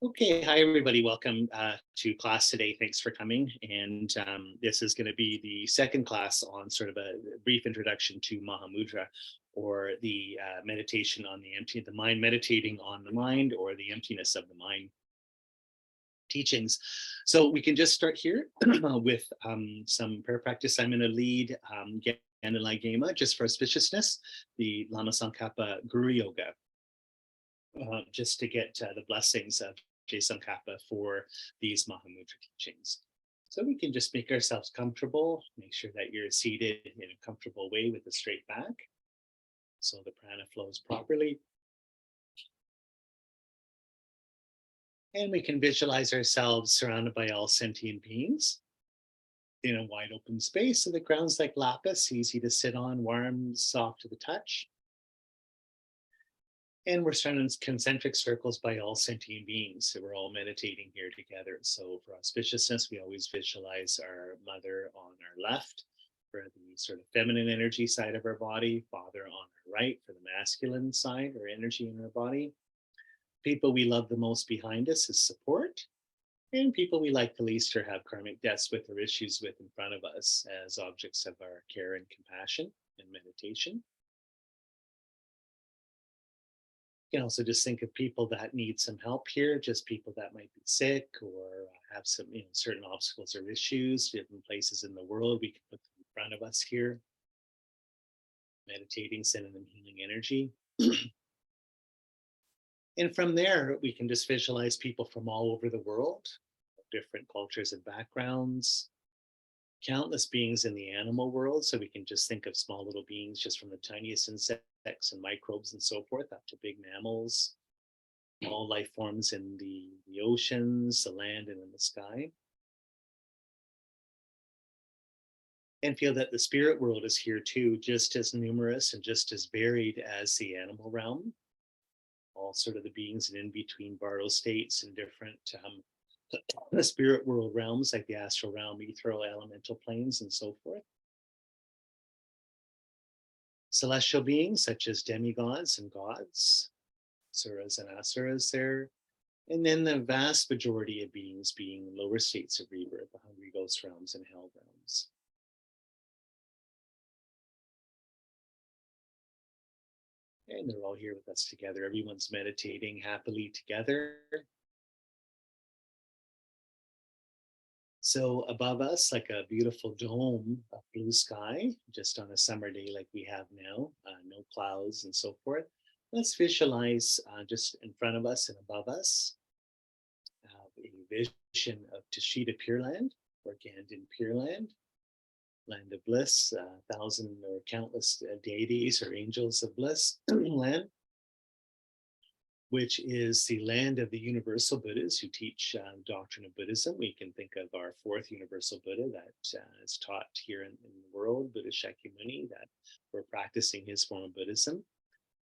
Okay, hi everybody. Welcome to class today. Thanks for coming. And this is going to be the second class on sort of a brief introduction to Mahamudra, or the meditation on the mind, meditating on the mind, or the emptiness of the mind teachings. So we can just start here with some prayer practice. I'm going to lead Ganden Gyema just for auspiciousness, the Lama Tsongkhapa Guru Yoga, just to get the blessings of Tsongkhapa for these Mahamudra teachings. So we can just make ourselves comfortable, make sure that you're seated in a comfortable way with a straight back, so the prana flows properly. And we can visualize ourselves surrounded by all sentient beings in a wide open space. So the ground's like lapis, easy to sit on, warm, soft to the touch. And we're surrounded in concentric circles by all sentient beings. So we're all meditating here together. So for auspiciousness, we always visualize our mother on our left for the sort of feminine energy side of our body, father on our right for the masculine side or energy in our body. People we love the most behind us is support. And people we like the least or have karmic debts with or issues with in front of us as objects of our care and compassion and meditation. You can also just think of people that need some help here, just people that might be sick or have some certain obstacles or issues, different places in the world. We can put them in front of us here, meditating, sending them healing energy. And from there, we can just visualize people from all over the world, different cultures and backgrounds, countless beings in the animal world. So we can just think of small little beings just from the tiniest insects and microbes and so forth up to big mammals, all life forms in the oceans, the land, and in the sky. And feel that the spirit world is here too, just as numerous and just as varied as the animal realm. All sort of the beings in between barrow states and different the spirit world realms like the astral realm, ethereal, elemental planes, and so forth. Celestial beings such as demigods and gods, suras and asuras there. And then the vast majority of beings being lower states of rebirth, the hungry ghost realms and hell realms. And they're all here with us together. Everyone's meditating happily together. So above us, like a beautiful dome of blue sky, just on a summer day like we have now, no clouds and so forth. Let's visualize just in front of us and above us a vision of Tashita Pure Land, or Ganden Pure Land, land of bliss, thousand or countless deities or angels of bliss land, which is the land of the universal Buddhas who teach doctrine of Buddhism. We can think of our fourth universal Buddha that is taught here in the world, Buddha Shakyamuni, that we're practicing his form of Buddhism,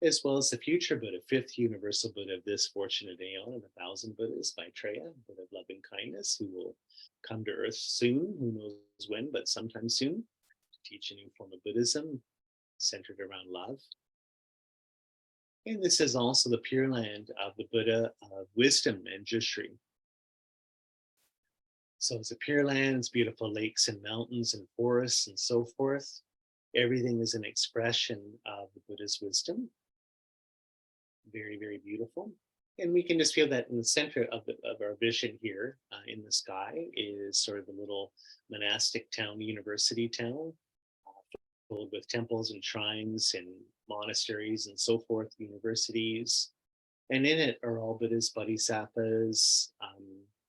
as well as the future Buddha, fifth universal Buddha of this fortunate aeon of 1,000 Buddhas, Maitreya, Buddha of loving kindness, who will come to earth soon, who knows when, but sometime soon, to teach a new form of Buddhism centered around love. And this is also the Pure Land of the Buddha of wisdom and Jushri. So it's a Pure Land, it's beautiful lakes and mountains and forests and so forth. Everything is an expression of the Buddha's wisdom. Very, very beautiful. And we can just feel that in the center of our vision here in the sky is sort of a little monastic town, university town, filled with temples and shrines and monasteries and so forth, universities. And in it are all Buddhas, bodhisattvas,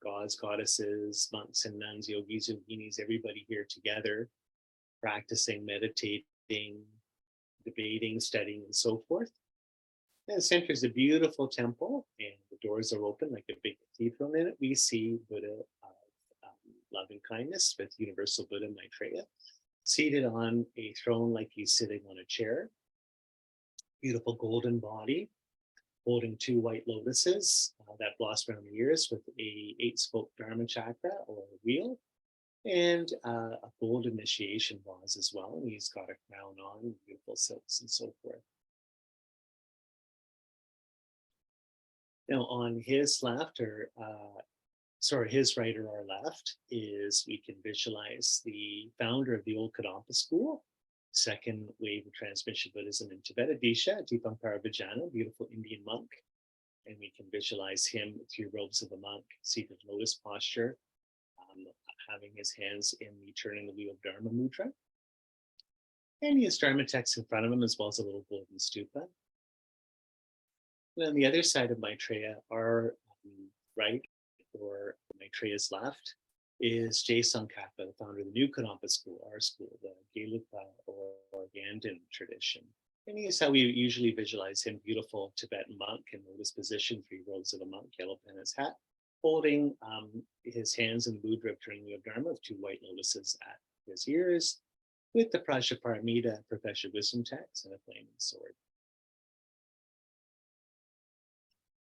gods, goddesses, monks and nuns, yogis, yoginis, everybody here together, practicing, meditating, debating, studying, and so forth. And the center is a beautiful temple, and the doors are open like a big cathedral. In it, we see Buddha of love and kindness with Universal Buddha Maitreya, seated on a throne like he's sitting on a chair. Beautiful golden body, holding two white lotuses that blossom around the ears with a 8-spoke Dharma chakra or a wheel, and a gold initiation vase as well. And he's got a crown on, beautiful silks and so forth. Now on his left, or sorry, his right or our left, is we can visualize the founder of the old Kadampa school, second wave of transmission Buddhism in Tibet, Adisha, Dipankara Vijana, beautiful Indian monk. And we can visualize him with 3 robes of a monk, seated lotus posture, having his hands in the turning the wheel of Dharma Mudra. And he has Dharma text in front of him, as well as a little golden stupa. And on the other side of Maitreya, our right, or Maitreya's left, is Tsongkhapa, the founder of the new Kadampa school, our school, the Gelugpa or Ganden tradition. And here's how we usually visualize him: beautiful Tibetan monk in lotus position, 3 robes of a monk, yellow pen his hat, holding his hands in the mudra of turning the Dharma, of 2 white lotuses at his ears, with the Prajnaparamita Professional Wisdom text and a flaming sword.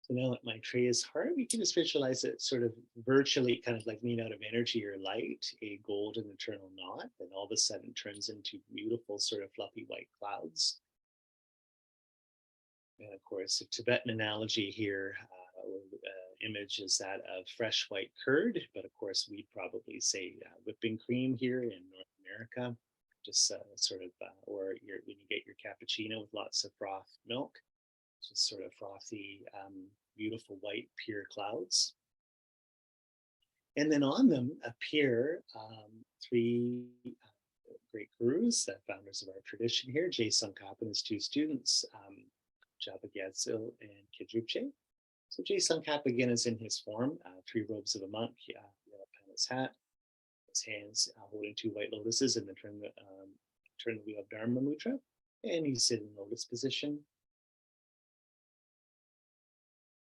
So now at Maitreya's heart, we can just visualize it sort of virtually kind of like made out of energy or light, a golden eternal knot that all of a sudden turns into beautiful sort of fluffy white clouds. And of course, a Tibetan analogy here, image is that of fresh white curd, but of course we'd probably say whipping cream here in North America, just sort of, or when you get your cappuccino with lots of froth milk, just sort of frothy, beautiful white pure clouds. And then on them appear 3 great gurus, founders of our tradition here, Tsongkhapa and his 2 students, Chopa and Kidrupche. So Tsongkhapa again is in his form, 3 robes of a monk, yellow pen his hat, his hands holding 2 white lotuses, and then turn the wheel of Dharma Mudra, and he's sitting in lotus position.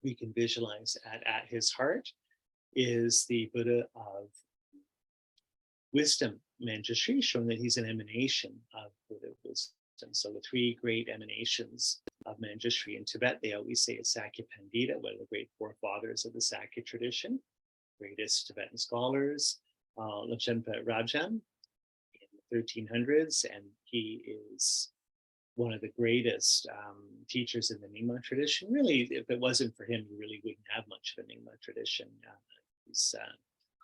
We can visualize at his heart is the Buddha of wisdom, Manjushri, showing that he's an emanation of Buddha wisdom. So the 3 great emanations of Manjushri in Tibet, they always say it's Sakya Pandita, one of the great forefathers of the Sakya tradition, greatest Tibetan scholars, Lachenpa Rajan in the 1300s, and he is one of the greatest teachers in the Nyingma tradition. Really, if it wasn't for him, you really wouldn't have much of a Nyingma tradition. He's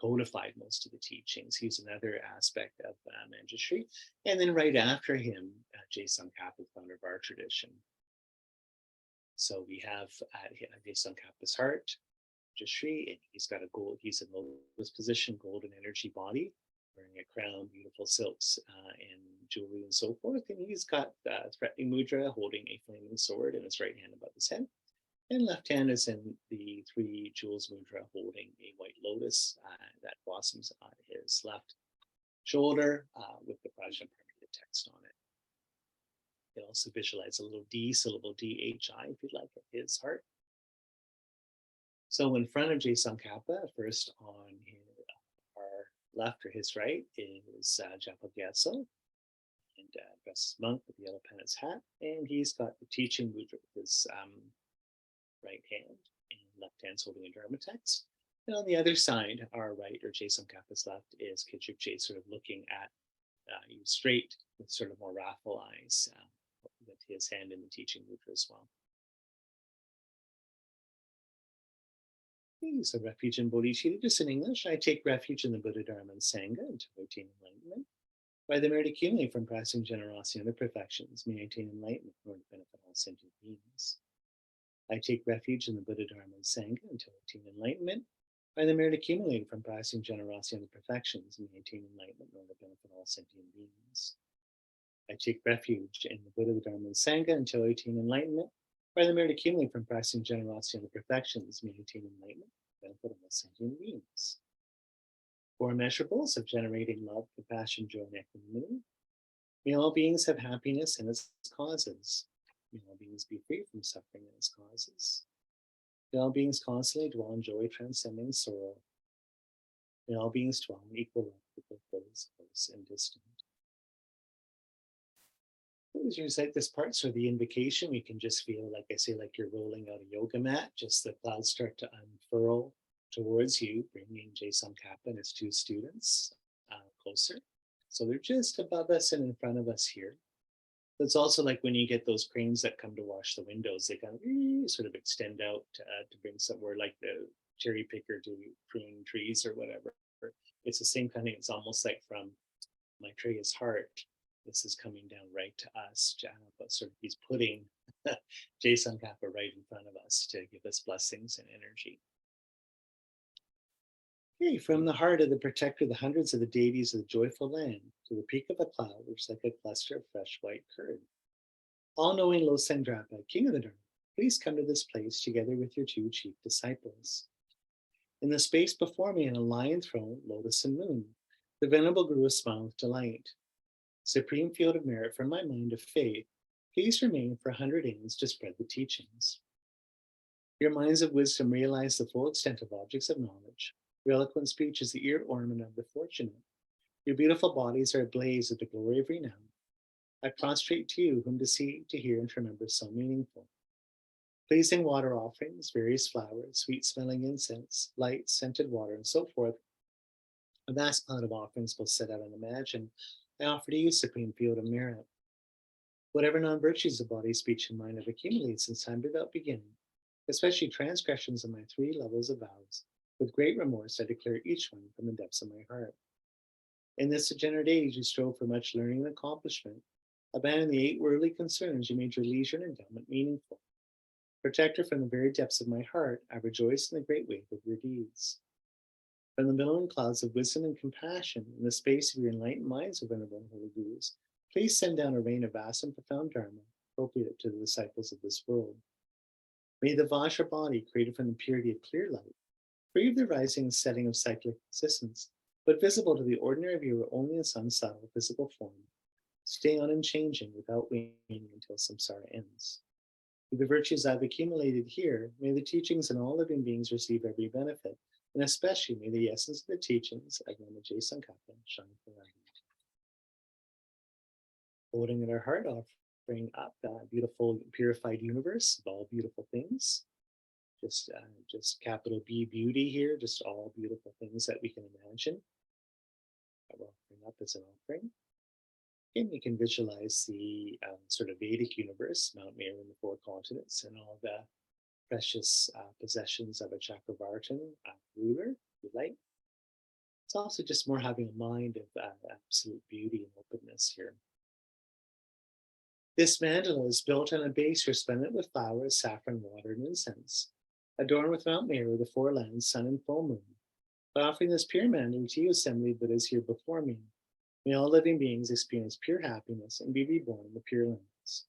codified most of the teachings. He's another aspect of Manjushri. And then right after him, Tsongkhapa, founder of our tradition. So we have at Tsongkhapa's heart, Manjushri, and he's got he's in lotus position, golden energy body, wearing a crown, beautiful silks, and jewelry and so forth. And he's got threatening mudra, holding a flaming sword in his right hand above his head. And left hand is in the 3 jewels mudra, holding a white lotus that blossoms on his left shoulder with the Prajnaparamita text on it. You can also visualize a little D, syllable DHI, if you'd like, at his heart. So in front of Tsongkhapa, first on our left or his right, is Japa Gyatso, and dressed as monk with the yellow pen his hat, and he's got the teaching mudra with his right hand, and left hand's holding a Dharma text. And on the other side, our right, or Tsongkhapa's left, is Kidrupche, sort of looking at you straight with sort of more wrathful eyes, with his hand in the teaching mudra as well. So refuge in bodhicitta, just in English, I take refuge in the Buddha, Dharma, and Sangha until I attain enlightenment. By the merit accumulated from practicing generosity and other perfections, may I attain enlightenment in order to benefit all sentient beings. I take refuge in the Buddha, Dharma, and Sangha until I attain enlightenment. By the merit accumulated from practicing generosity and other perfections, may I attain enlightenment in order to benefit all sentient beings. I take refuge in the Buddha, the Dharma, and Sangha until I attain enlightenment. By the merit accumulated from practicing generosity and the perfections, may I attain enlightenment, benefit of all sentient beings. 4 immeasurables of generating love, compassion, joy, and equanimity. May all beings have happiness and its causes. May all beings be free from suffering and its causes. May all beings constantly dwell in joy, transcending sorrow. May all beings dwell in equal love with both those close and distant. As you recite this part, so the invocation, you can just feel, like I say, like you're rolling out a yoga mat, just the clouds start to unfurl towards you, bringing Tsongkhapa and his 2 students closer. So they're just above us and in front of us here. It's also like when you get those cranes that come to wash the windows, they kind of sort of extend out to bring somewhere like the cherry picker to prune trees or whatever. It's the same kind of thing. It's almost like from Maitreya's heart, this is coming down right to us, but sort of he's putting Tsongkhapa right in front of us to give us blessings and energy. Okay, from the heart of the protector, the hundreds of the deities of the joyful land, to the peak of a cloud, which is like a cluster of fresh white curd. All-knowing Losangdrapa, king of the Dharma, please come to this place together with your two chief disciples. In the space before me, on a lion throne, lotus and moon, the venerable Guru smiled with delight. Supreme field of merit from my mind of faith, please remain for 100 aeons to spread the teachings. Your minds of wisdom realize the full extent of objects of knowledge. Your eloquent speech is the ear ornament of the fortunate. Your beautiful bodies are ablaze with the glory of renown. I prostrate to you, whom to see, to hear, and to remember so meaningful. Pleasing water offerings, various flowers, sweet-smelling incense, light, scented water, and so forth. A vast cloud of offerings both set out and imagined, I offer to you, supreme field of merit. Whatever non-virtues of body, speech, and mind have accumulated since time without beginning, especially transgressions of my 3 levels of vows, with great remorse I declare each one from the depths of my heart. In this degenerate age, you strove for much learning and accomplishment. Abandon the 8 worldly concerns, you made your leisure and endowment meaningful. Protector, from the very depths of my heart, I rejoice in the great wave of your deeds. From the billowing clouds of wisdom and compassion, in the space of your enlightened minds, O venerable and holy Gurus, please send down a rain of vast and profound Dharma, appropriate to the disciples of this world. May the Vajra body, created from the purity of clear light, free of the rising and setting of cyclic existence, but visible to the ordinary viewer only in some subtle physical form, stay on unchanging without waning until samsara ends. Through the virtues I've accumulated here, may the teachings and all living beings receive every benefit, and especially may the essence of the teachings of Lama Tsongkhapa shine forever. Holding in our heart, offering up a beautiful, purified universe of all beautiful things. Just capital B beauty here, just all beautiful things that we can imagine. We're offering up as an offering. And you can visualize the sort of Vedic universe, Mount Meru and the 4 continents, and all the precious possessions of a Chakravartin ruler, if you like. It's also just more having a mind of absolute beauty and openness here. This mandala is built on a base resplendent with flowers, saffron, water, and incense, adorned with Mount Meru, the 4 lands, sun, and full moon. By offering this pure mandala to you, assembly Buddhas here before me, may all living beings experience pure happiness and be reborn in the pure lands.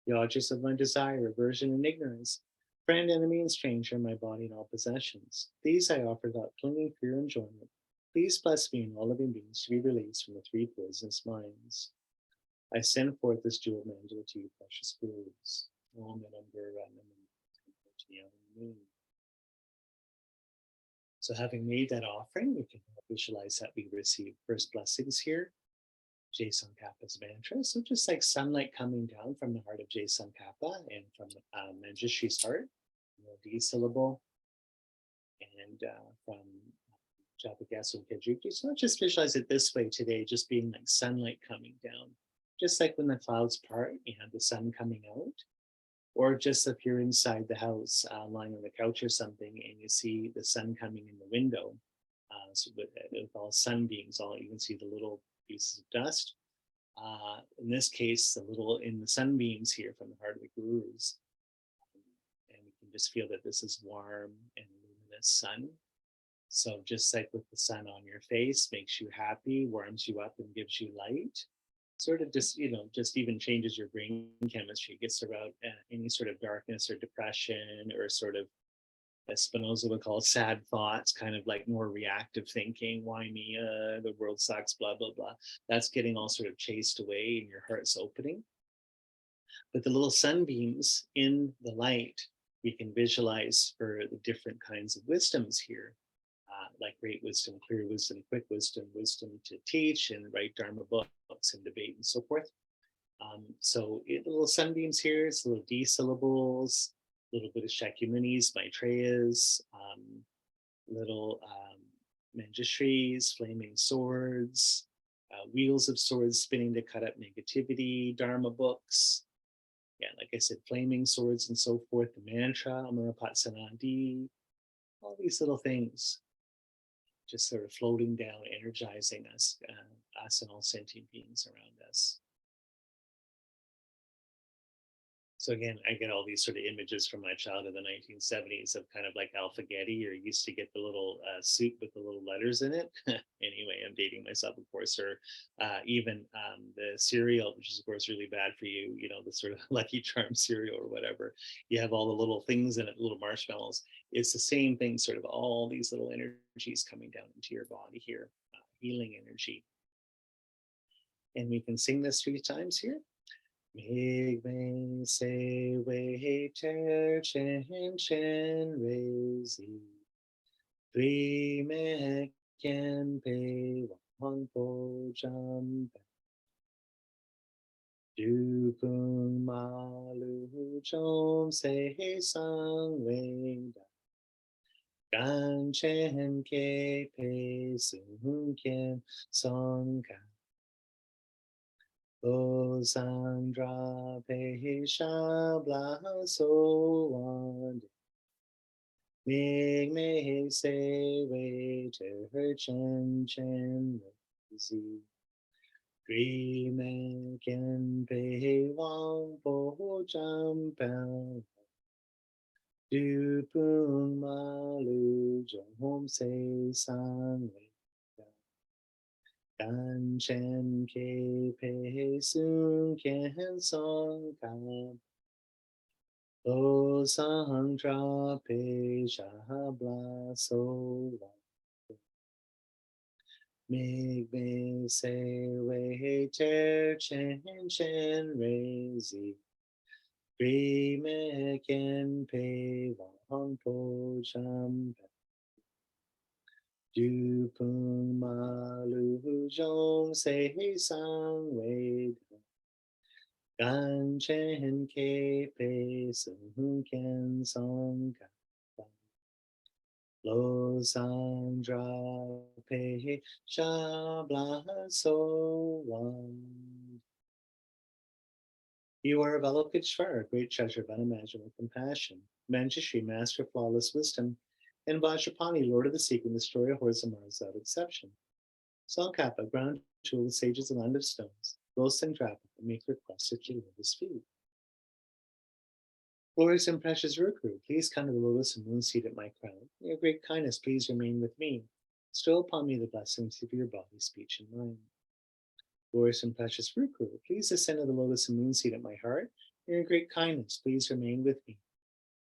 The objects of my desire, aversion, and ignorance, friend, enemy, and stranger, my body and all possessions, these I offer without clinging fear and enjoyment. Please bless me and all living beings to be released from the 3 poisonous minds. I send forth this jeweled mandala to you, precious Gurus. So having made that offering, we can visualize that we receive first blessings here. Tsongkhapa's mantra. So just like sunlight coming down from the heart of Tsongkhapa and from Manjushri's heart, D syllable, and from Japagasu and Kajiki. So just visualize it this way today, just being like sunlight coming down. Just like when the clouds part, you have the sun coming out. Or just if you're inside the house, lying on the couch or something, and you see the sun coming in the window, so with all sunbeams, you can see the little pieces of dust. In this case, the little in the sunbeams here from the heart of the Gurus. And you can just feel that this is warm and luminous sun. So just like with the sun on your face, makes you happy, warms you up and gives you light. Sort of just, just even changes your brain chemistry, gets around any sort of darkness or depression or sort of, as Spinoza would call, sad thoughts, kind of like more reactive thinking, why me, the world sucks, blah, blah, blah. That's getting all sort of chased away and your heart's opening. But the little sunbeams in the light, we can visualize for the different kinds of wisdoms here. Like great wisdom, clear wisdom, quick wisdom, wisdom to teach and write Dharma books and debate and so forth. So little sunbeams here, it's little D syllables, a little bit of Shakyamunis, Maitreyas, little Manjushris, flaming swords, wheels of swords spinning to cut up negativity, Dharma books. Yeah, like I said, flaming swords and so forth, the mantra, Amarapatsanadi, all these little things just sort of floating down, energizing us and all sentient beings around us. So again, I get all these sort of images from my childhood in the 1970s of kind of like Alphagetti, or used to get the little suit with the little letters in it. Anyway, I'm dating myself, of course, or even the cereal, which is of course really bad for you, you know, the sort of Lucky Charm cereal or whatever. You have all the little things in it, little marshmallows. It's the same thing, sort of all these little energies coming down into your body here, healing energy. And we can sing this 3 times here. Mig me se wei ter chen chen rei zi. Three me kien pe wang po jam. Du kun ma lu chom se sang wei da. Gan chen ke pe sun kien song ka. O Sandra Pesha Blaso Wand Mig me se wei ter chen chen zi Gri me kien pe wang po jam pao Du pun ma lu jom se sang wei Gan chen ke pe sun kien song ka O sang tra pe sha bla so la Mig me se wei ter chen chen rei zi Gri me kien pe wang po jam Du pun ma lu jong se sang wei Gan chen ke pe sun kien song ka Lo sang dra pe sha bla so wan. You are Avalokiteshvara, great treasure of unimaginable compassion, Manjushri, master of flawless wisdom, and Vajrapani, lord of the secret, destroyer of hordes and Mars without exception. Tsongkhapa, ground jewel, the sages of the land of stones, Los and Drapa, make requests at your lotus feet. Glorious and precious Rukru, please come to the lotus and moon seat at my crown. In your great kindness, please remain with me. Bestow upon me the blessings of your body, speech, and mind. Glorious and precious Rukru, please ascend to the lotus and moon seat at my heart. In your great kindness, please remain with me.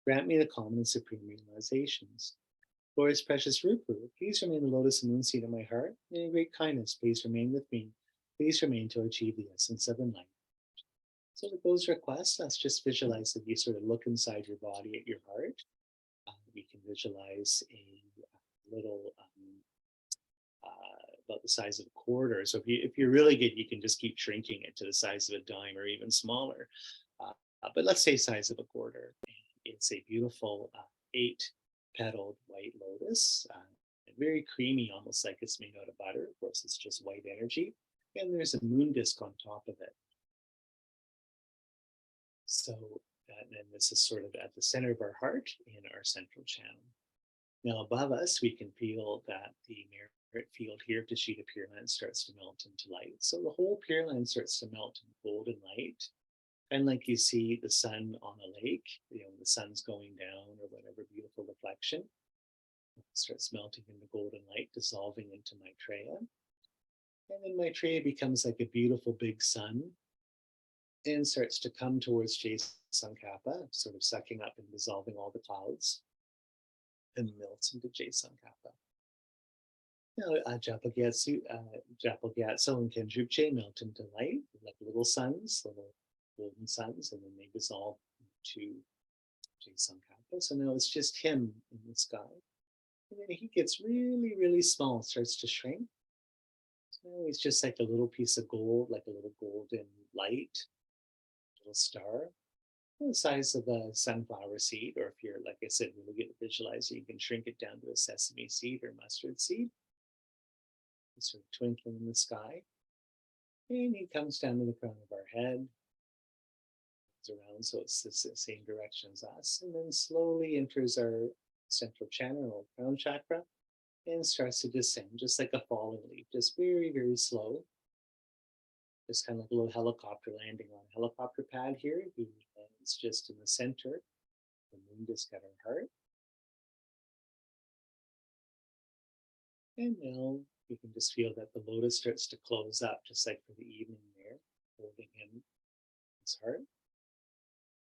Grant me the common and supreme realizations. Glorious precious Rukru, please remain the lotus and moon seat at my heart. In your great kindness, please remain with me. Please remain to achieve the essence of enlightenment. So with those requests, let's just visualize that you sort of look inside your body at your heart. We can visualize a little about the size of a quarter. So if you're really good, you can just keep shrinking it to the size of a dime or even smaller. But let's say size of a quarter. It's a beautiful 8-petaled white lotus, very creamy, almost like it's made out of butter. Of course, it's just white energy. And there's a moon disk on top of it. So, and this is sort of at the center of our heart in our central channel. Now above us, we can feel that the merit field here of Tashita Pure Land starts to melt into light. So the whole Pure Land starts to melt in golden light. And like you see the sun on a lake, you know, the sun's going down or whatever beautiful reflection, it starts melting into golden light, dissolving into Maitreya. And then Maitreya becomes like a beautiful big sun and starts to come towards Tsongkhapa, sort of sucking up and dissolving all the clouds, and melts into Tsongkhapa. Now, Japa Gyatso and Kendrupche melt into light, like little suns, little golden suns, and then they dissolve into Tsongkhapa. So now it's just him in the sky. And then he gets really, really small, starts to shrink. So now he's just like a little piece of gold, like a little golden light, little star, the size of a sunflower seed, or if you're, like I said, really good at visualizing, you can shrink it down to a sesame seed or mustard seed. It's sort of twinkling in the sky. And it comes down to the crown of our head, around, so it's the same direction as us, and then slowly enters our central channel or crown chakra and starts to descend just like a falling leaf, just very, very slow. Just kind of like a little helicopter landing on a helicopter pad here. He lands just in the center. The moon just got our heart. And now you can just feel that the lotus starts to close up, just like for the evening there, holding him his heart.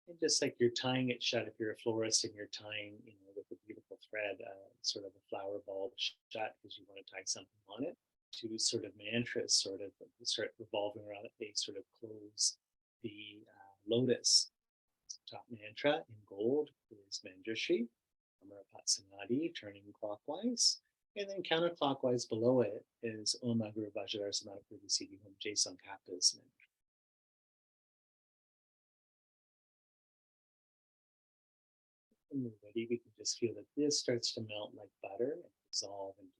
And just like you're tying it shut, if you're a florist and you're tying, with a beautiful thread, sort of a flower bulb shut because you want to tie something on it, to sort of mantras sort of start revolving around it. They sort of close the lotus. Top mantra in gold is Manjushri, Amarapatsanadi, turning clockwise. And then counterclockwise below it is Om Guru Vajradhara Samadhi Siddhi Hum Jai Tsongkhapa's mantra. When we're ready, we can just feel that this starts to melt like butter and dissolve into.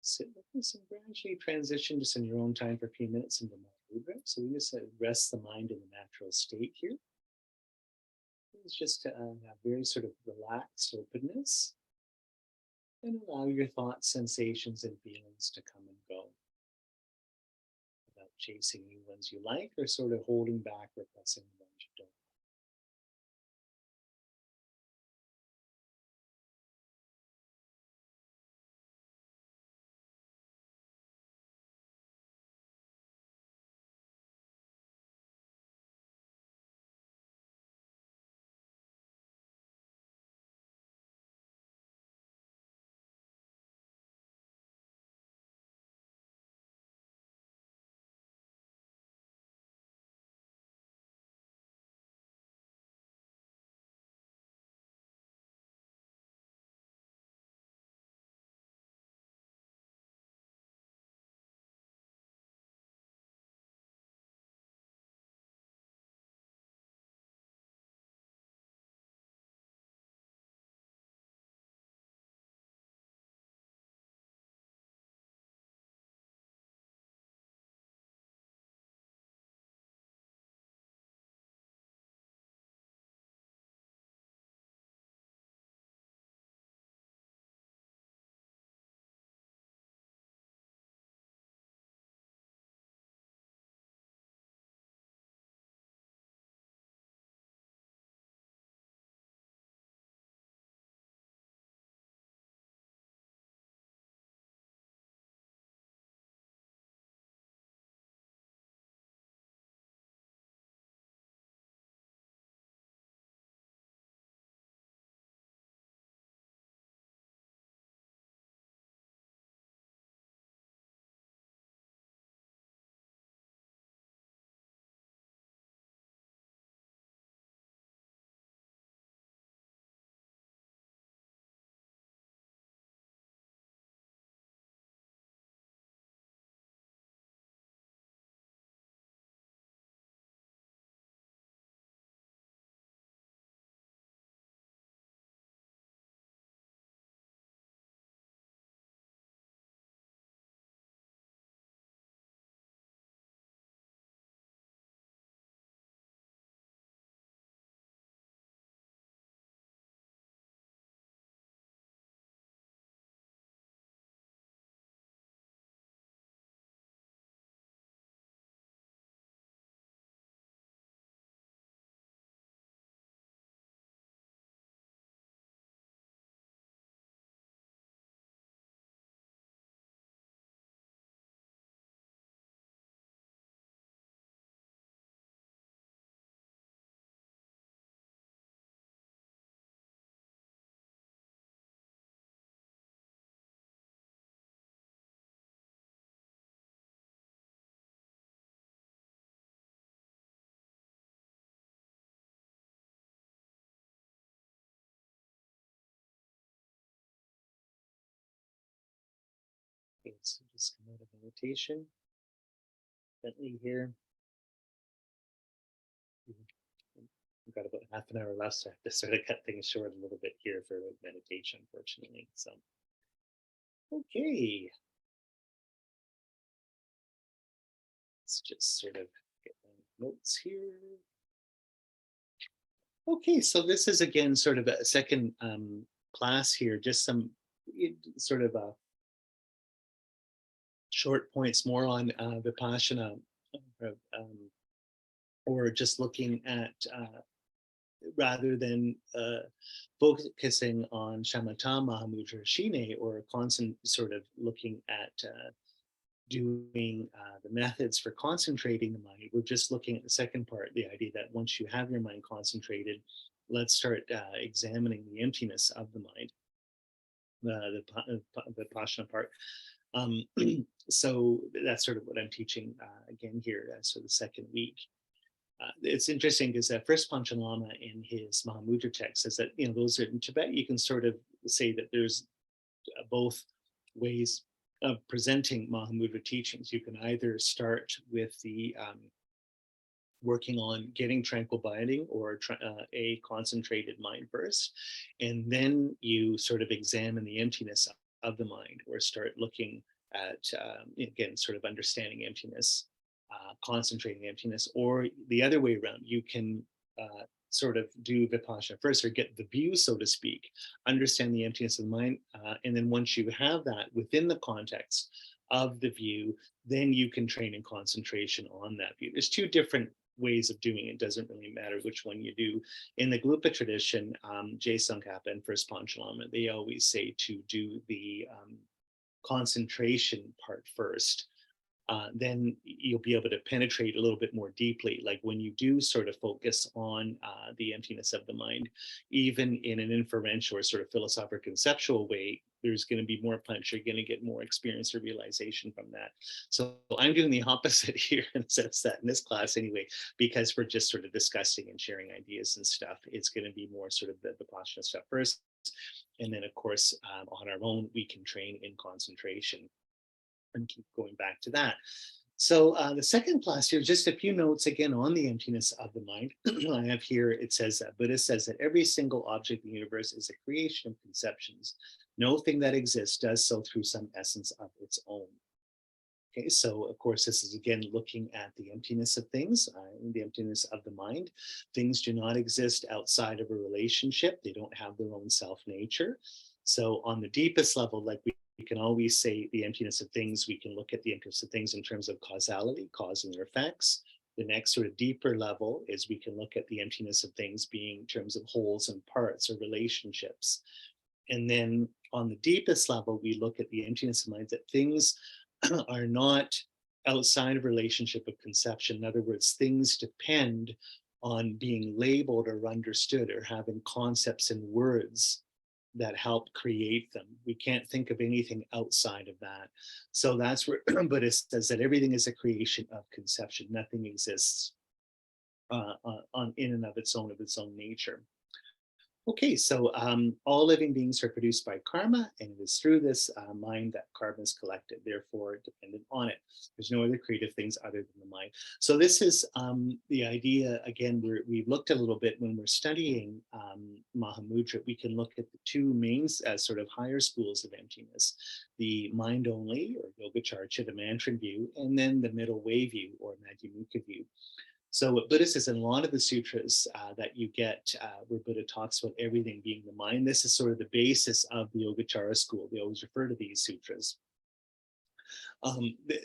Sit with this and gradually transition just in your own time for a few minutes into Mahamudra. So we just rest the mind in the natural state here. It's just to have very sort of relaxed openness and allow your thoughts, sensations, and feelings to come and go without chasing any ones you like or sort of holding back, repressing the ones you don't. Okay, so just come out of meditation. Gently here. We've got about half an hour left, so I have to sort of cut things short a little bit here for meditation, unfortunately. So, okay, let's just sort of get my notes here. Okay, so this is again sort of a second class here, just some sort of short points more on Vipassana, uh, um, or just looking at rather than focusing on shamatha, Mahamudra, shine, or constant sort of looking at doing the methods for concentrating the mind. We're just looking at the second part, the idea that once you have your mind concentrated, let's start examining the emptiness of the mind, the Vipassana part. Um, so that's sort of what I'm teaching again here. So the second week. It's interesting because first Panchen Lama in his Mahamudra text says that, those are in Tibet, you can sort of say that there's both ways of presenting Mahamudra teachings. You can either start with the working on getting tranquil binding or a concentrated mind first, and then you sort of examine the emptiness of the mind, or start looking at, again, sort of understanding emptiness, concentrating emptiness, or the other way around. You can sort of do Vipassana first, or get the view, so to speak, understand the emptiness of the mind. And then once you have that within the context of the view, then you can train in concentration on that view. There's two different ways of doing it. Doesn't really matter which one you do. In the Gelugpa tradition, Tsongkhapa and First Panchen Lama, they always say to do the concentration part first. Then you'll be able to penetrate a little bit more deeply. Like when you do sort of focus on the emptiness of the mind, even in an inferential or sort of philosophical conceptual way, there's going to be more punch. You're going to get more experience or realization from that. So I'm doing the opposite here in the sense that in this class anyway, because we're just sort of discussing and sharing ideas and stuff, it's going to be more sort of the Vipassana stuff first. And then, of course, on our own, we can train in concentration and keep going back to that. So the second class here, just a few notes again on the emptiness of the mind. I have here, it says that Buddha says that every single object in the universe is a creation of conceptions. No thing that exists does so through some essence of its own. Okay, so of course, this is again looking at the emptiness of things, the emptiness of the mind. Things do not exist outside of a relationship. They don't have their own self-nature. So on the deepest level, like we can always say the emptiness of things, we can look at the emptiness of things in terms of causality, cause and their effects. The next sort of deeper level is we can look at the emptiness of things being in terms of wholes and parts or relationships. And then on the deepest level, we look at the emptiness of mind, that things are not outside of relationship of conception. In other words, things depend on being labeled or understood, or having concepts and words that help create them. We can't think of anything outside of that. So that's where Buddhist says that everything is a creation of conception. Nothing exists in and of its own nature. Okay, so all living beings are produced by karma, and it is through this mind that karma is collected, therefore dependent on it. There's no other creative things other than the mind. So this is the idea, again, we've looked a little bit when we're studying Mahamudra. We can look at the two main sort of higher schools of emptiness, the mind only, or Yogacarya, the mantra view, and then the middle way view, or Madhyamukha view. So what Buddha says in a lot of the sutras that you get where Buddha talks about everything being the mind, this is sort of the basis of the Yogacara school. They always refer to these sutras.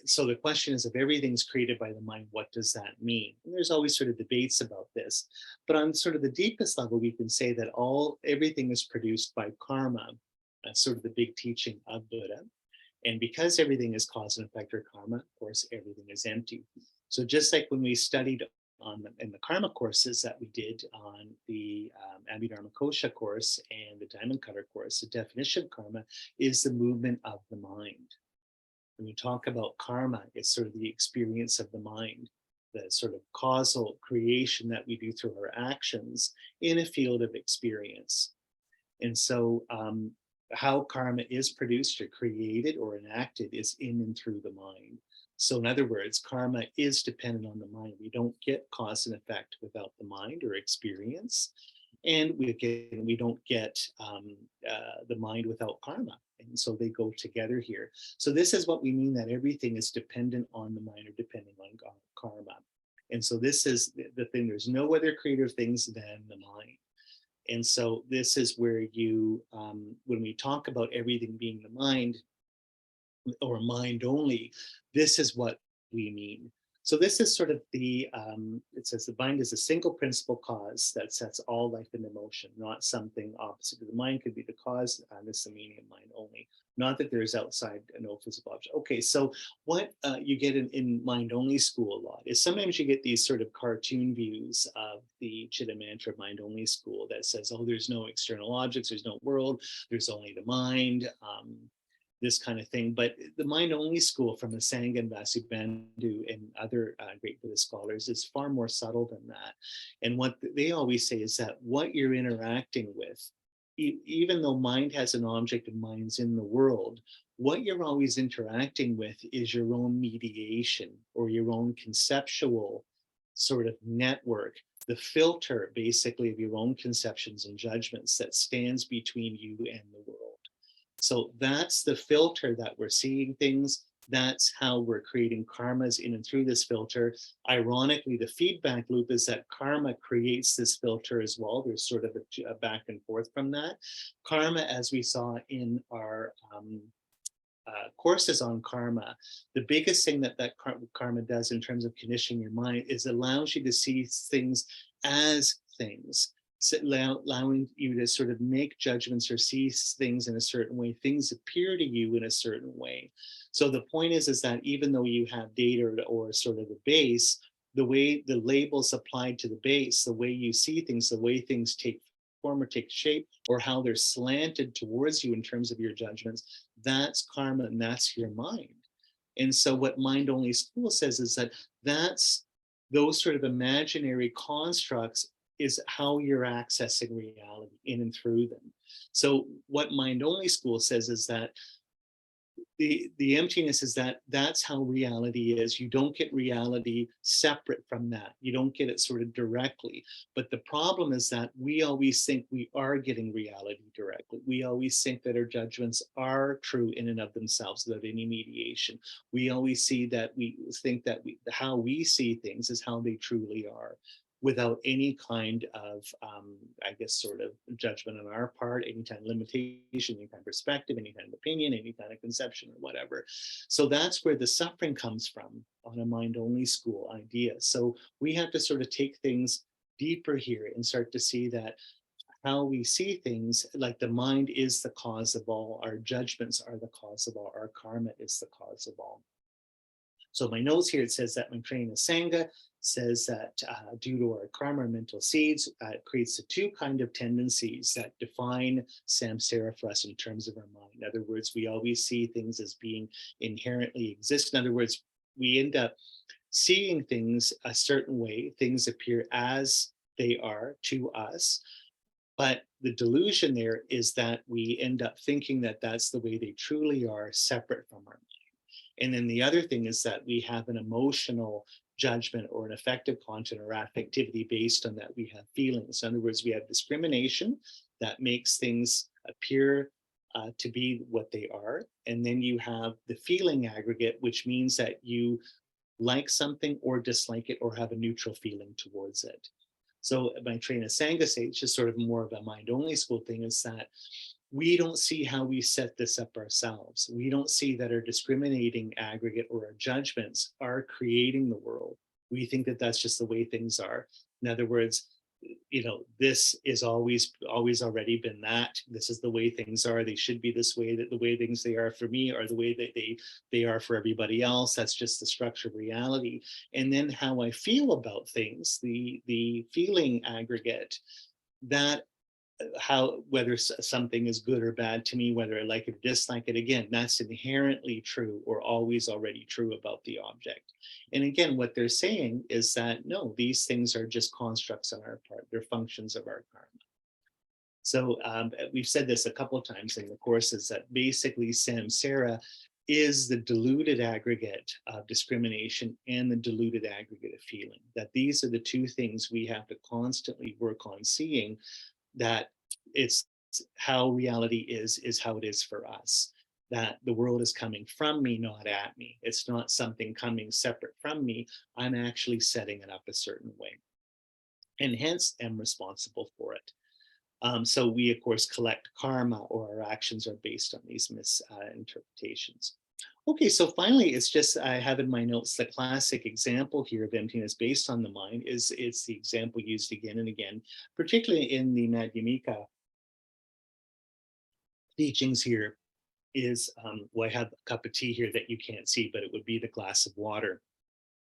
So the question is, if everything's created by the mind, what does that mean? And there's always sort of debates about this. But on sort of the deepest level, we can say that everything is produced by karma. That's sort of the big teaching of Buddha. And because everything is cause and effect or karma, of course, everything is empty. So just like when we studied in the karma courses that we did on the Abhidharma Kosha course and the Diamond Cutter course, the definition of karma is the movement of the mind. When we talk about karma, it's sort of the experience of the mind, the sort of causal creation that we do through our actions in a field of experience. And so how karma is produced or created or enacted is in and through the mind. So in other words, karma is dependent on the mind. We don't get cause and effect without the mind or experience. And we don't get the mind without karma. And so they go together here. So this is what we mean, that everything is dependent on the mind or depending on karma. And so this is the thing. There's no other creative things than the mind. And so this is where you, when we talk about everything being the mind or mind only, this is what we mean. So this is sort of the, it says the mind is a single principal cause that sets all life into motion, not something opposite. The mind could be the cause, this is the meaning of mind only. Not that there is outside no physical object. Okay, so what you get in mind only school a lot is sometimes you get these sort of cartoon views of the Chitta Mantra mind only school that says, oh, there's no external objects, there's no world, there's only the mind. This kind of thing. But the mind only school from the Sangha and Vasubandhu and other great Buddhist scholars is far more subtle than that. And what they always say is that what you're interacting with, even though mind has an object and mind's in the world, what you're always interacting with is your own mediation or your own conceptual sort of network, the filter basically of your own conceptions and judgments that stands between you and the world. So that's the filter that we're seeing things. That's how we're creating karmas in and through this filter. Ironically, the feedback loop is that karma creates this filter as well. There's sort of a back and forth from that. Karma, as we saw in our courses on karma, the biggest thing that karma does in terms of conditioning your mind is allows you to see things as things. Allowing you to sort of make judgments or see things in a certain way, things appear to you in a certain way. So the point is that even though you have data or sort of the base, the way the labels applied to the base, the way you see things, the way things take form or take shape, or how they're slanted towards you in terms of your judgments, that's karma and that's your mind. And so what Mind Only School says is that that's those sort of imaginary constructs is how you're accessing reality in and through them. So what Mind Only School says is that the emptiness is that that's how reality is. You don't get reality separate from that. You don't get it sort of directly. But the problem is that we always think we are getting reality directly. We always think that our judgments are true in and of themselves without any mediation. We always see that we think that how we see things is how they truly are, without any kind of, I guess, sort of judgment on our part, any kind of limitation, any kind of perspective, any kind of opinion, any kind of conception or whatever. So that's where the suffering comes from on a mind-only school idea. So we have to sort of take things deeper here and start to see that how we see things, like the mind is the cause of all, our judgments are the cause of all, our karma is the cause of all. So my notes here, it says that Maitreya Sangha says that due to our karma or mental seeds, it creates the two kind of tendencies that define samsara for us in terms of our mind. In other words, we always see things as being inherently exist. In other words, we end up seeing things a certain way. Things appear as they are to us. But the delusion there is that we end up thinking that that's the way they truly are, separate from our mind. And then the other thing is that we have an emotional judgment or an affective content or affectivity based on that. We have feelings. In other words, we have discrimination that makes things appear to be what they are. And then you have the feeling aggregate, which means that you like something or dislike it or have a neutral feeling towards it. So Maitreya Sangha says, it's just sort of more of a mind-only school thing, is that we don't see how we set this up ourselves. We don't see that our discriminating aggregate or our judgments are creating the world. We think that that's just the way things are. In other words, you know, this is always already been that. This is the way things are. They should be this way. That the way things they are for me are the way that they are for everybody else. That's just the structure of reality. And then how I feel about things, the feeling aggregate, that how whether something is good or bad to me, whether I like it or dislike it, again, that's inherently true or always already true about the object. And again, what they're saying is that no, these things are just constructs on our part. They're functions of our karma. So we've said this a couple of times in the courses that basically samsara is the diluted aggregate of discrimination and the diluted aggregate of feeling. That these are the two things we have to constantly work on seeing, that it's how reality is how it is for us. That the world is coming from me, not at me. It's not something coming separate from me. I'm actually setting it up a certain way, and hence am responsible for it. So we, of course, collect karma, or our actions are based on these misinterpretations. Okay, so finally, it's just, I have in my notes the classic example here of emptiness based on the mind. It's the example used again and again, particularly in the Madhyamika teachings here, is, well, I have a cup of tea here that you can't see, but it would be the glass of water.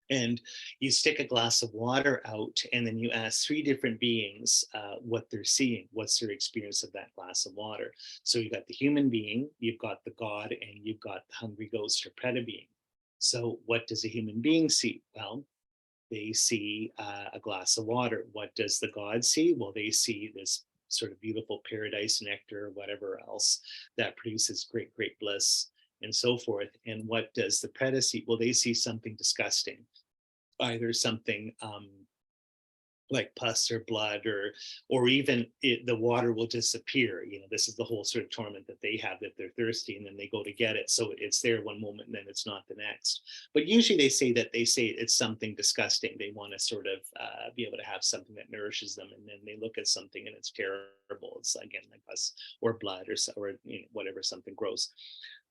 And you stick a glass of water out, and then you ask three different beings what they're seeing, what's their experience of that glass of water. So you've got the human being, you've got the God, and you've got the hungry ghost or preta being. So what does a human being see? Well, they see a glass of water. What does the God see? Well, they see this sort of beautiful paradise nectar, or whatever else that produces great, great bliss, and so forth. And what does the preta see? Well, they see something disgusting, either something like pus or blood, or even the water will disappear. This is the whole sort of torment that they have, that they're thirsty and then they go to get it, so it's there one moment and then it's not the next. But usually they say it's something disgusting. They want to sort of be able to have something that nourishes them, and then they look at something and it's terrible. It's again like pus or blood, or whatever, something gross.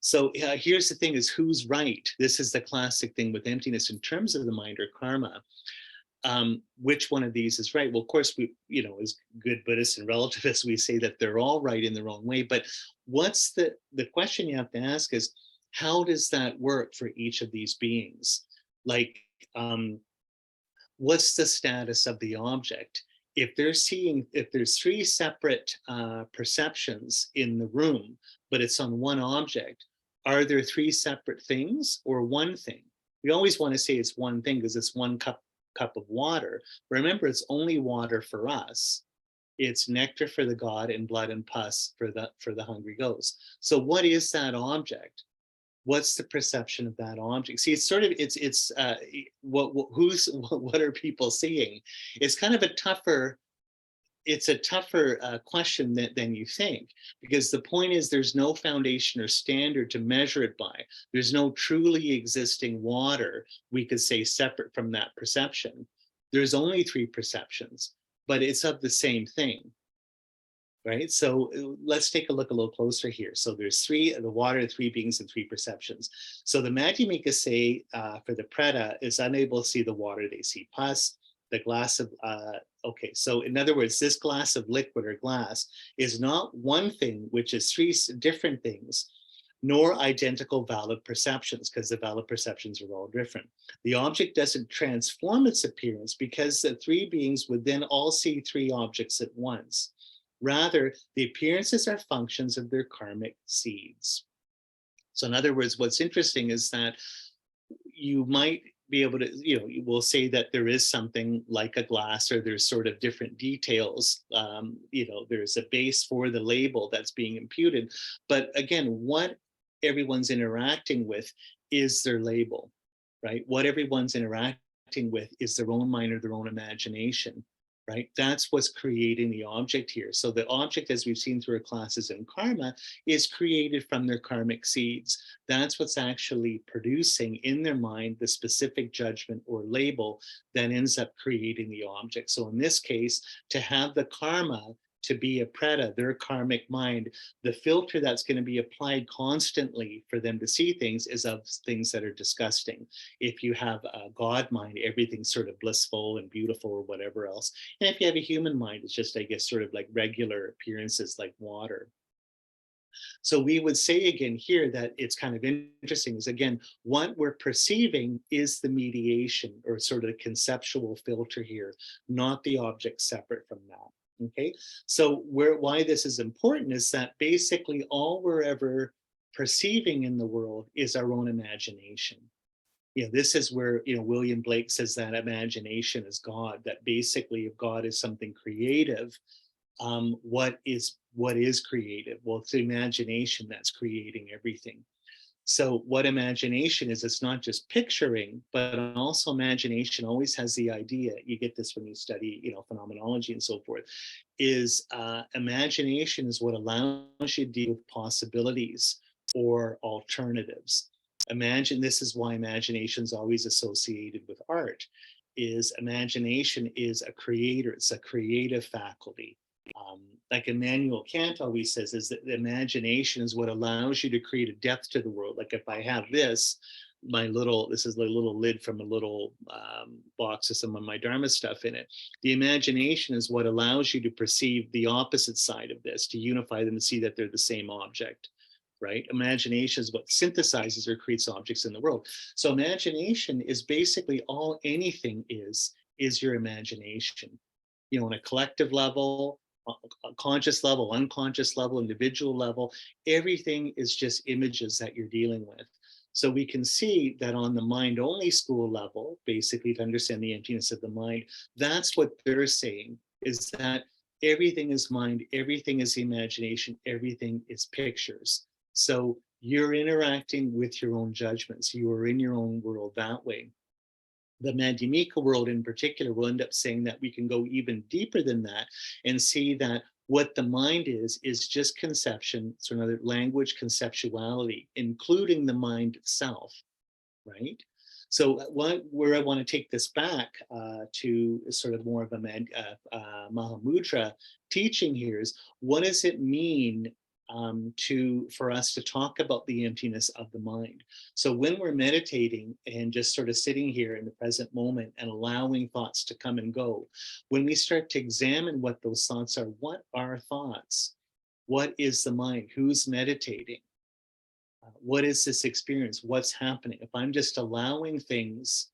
So here's the thing: is who's right? This is the classic thing with emptiness in terms of the mind or karma. Which one of these is right? Well, of course, we, as good Buddhists and relativists, we say that they're all right in their own way. But what's the question you have to ask is, how does that work for each of these beings? Like, what's the status of the object? If there's three separate perceptions in the room, but it's on one object, are there three separate things or one thing? We always want to say it's one thing because it's one cup of water. Remember, it's only water for us. It's nectar for the God, and blood and pus for the hungry ghost. So what is that object? What's the perception of that object? See, it's sort of, what are people seeing? It's kind of a tougher question than you think, because the point is there's no foundation or standard to measure it by. There's no truly existing water, we could say, separate from that perception. There's only three perceptions, but it's of the same thing, right? So let's take a look a little closer here. So there's the water, three beings, and three perceptions. So the Madhyamika say for the preta is unable to see the water, they see pus. The glass of, okay, so in other words, this glass of liquid or glass is not one thing, which is three different things, nor identical valid perceptions, because the valid perceptions are all different. The object doesn't transform its appearance, because the three beings would then all see three objects at once. Rather, the appearances are functions of their karmic seeds. So in other words, what's interesting is that you might be able to, you will say that there is something like a glass, or there's sort of different details. There's a base for the label that's being imputed. But again, what everyone's interacting with is their label, right? What everyone's interacting with is their own mind or their own imagination, right? That's what's creating the object here. So the object, as we've seen through our classes in karma, is created from their karmic seeds. That's what's actually producing in their mind the specific judgment or label that ends up creating the object. So in this case, to have the karma to be a preta, their karmic mind, the filter that's going to be applied constantly for them to see things is of things that are disgusting. If you have a God mind, everything's sort of blissful and beautiful or whatever else. And if you have a human mind, it's just, I guess, sort of like regular appearances like water. So we would say again here that it's kind of interesting is, again, what we're perceiving is the mediation or sort of the conceptual filter here, not the object separate from that. Okay, so why this is important is that basically all we're ever perceiving in the world is our own imagination. This is where, William Blake says that imagination is God, that basically if God is something creative, what is creative? Well, it's the imagination that's creating everything. So what imagination is, it's not just picturing, but also imagination always has the idea, you get this when you study, phenomenology and so forth, is imagination is what allows you to deal with possibilities or alternatives. Imagine, this is why imagination is always associated with art, is imagination is a creator, it's a creative faculty. Like Immanuel Kant always says, is that the imagination is what allows you to create a depth to the world. Like if I have this, this is the little lid from a little box with some of my Dharma stuff in it. The imagination is what allows you to perceive the opposite side of this, to unify them and see that they're the same object, right? Imagination is what synthesizes or creates objects in the world. So imagination is basically all anything is your imagination. On a collective level, a conscious level, unconscious level, individual level, everything is just images that you're dealing with. So we can see that on the mind only school level, basically to understand the emptiness of the mind, that's what they're saying, is that everything is mind, everything is imagination, everything is pictures. So you're interacting with your own judgments. You are in your own world that way. The Madhyamika world in particular will end up saying that we can go even deeper than that and see that what the mind is just conception, so another language, conceptuality, including the mind itself, right? So where I want to take this back to sort of more of a Mahamudra teaching here is, what does it mean for us to talk about the emptiness of the mind? So when we're meditating and just sort of sitting here in the present moment and allowing thoughts to come and go, when we start to examine what those thoughts are, what are thoughts? What is the mind? Who's meditating? What is this experience? What's happening? If I'm just allowing things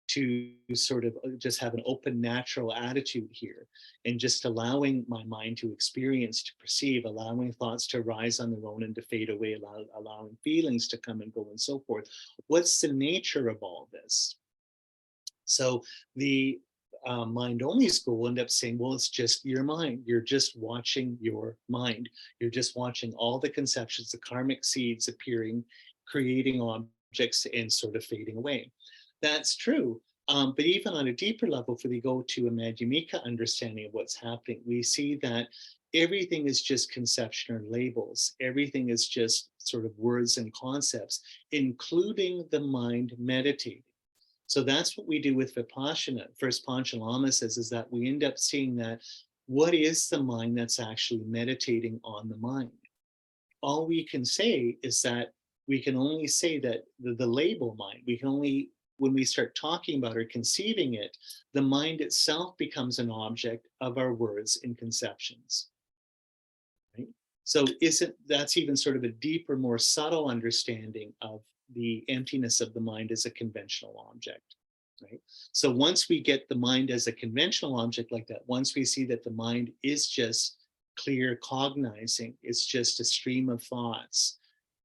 to sort of just have an open, natural attitude here, and just allowing my mind to experience, to perceive, allowing thoughts to rise on their own and to fade away, allowing feelings to come and go and so forth, what's the nature of all this? So the mind only school will end up saying, well, it's just your mind. You're just watching your mind. You're just watching all the conceptions, the karmic seeds appearing, creating objects and sort of fading away. That's true. But even on a deeper level, if we go to a Madhyamika understanding of what's happening, we see that everything is just conception or labels. Everything is just sort of words and concepts, including the mind meditating. So that's what we do with Vipassana. First Panchen Lama says is that we end up seeing that what is the mind that's actually meditating on the mind? All we can say is that we can only say that the label mind, we can only, when we start talking about or conceiving it, the mind itself becomes an object of our words and conceptions. Right? So that's even sort of a deeper, more subtle understanding of the emptiness of the mind as a conventional object, right? So once we get the mind as a conventional object like that, once we see that the mind is just clear cognizing, it's just a stream of thoughts,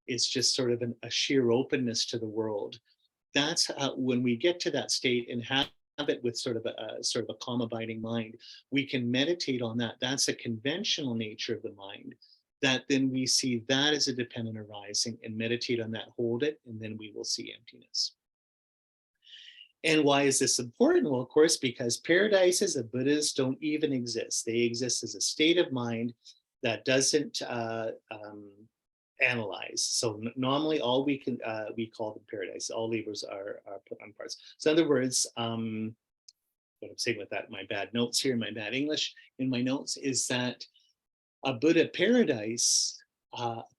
it's just sort of a sheer openness to the world. That's how, when we get to that state and have it with sort of a calm abiding mind, we can meditate on that. That's a conventional nature of the mind, that then we see that as a dependent arising and meditate on that, hold it, and then we will see emptiness. And why is this important? Well, of course, because paradises of Buddhas don't even exist. They exist as a state of mind that doesn't analyze. So normally all we call them paradise. All levers are put on parts. So in other words, what I'm saying with that, my bad notes here, my bad English in my notes, is that a Buddha paradise,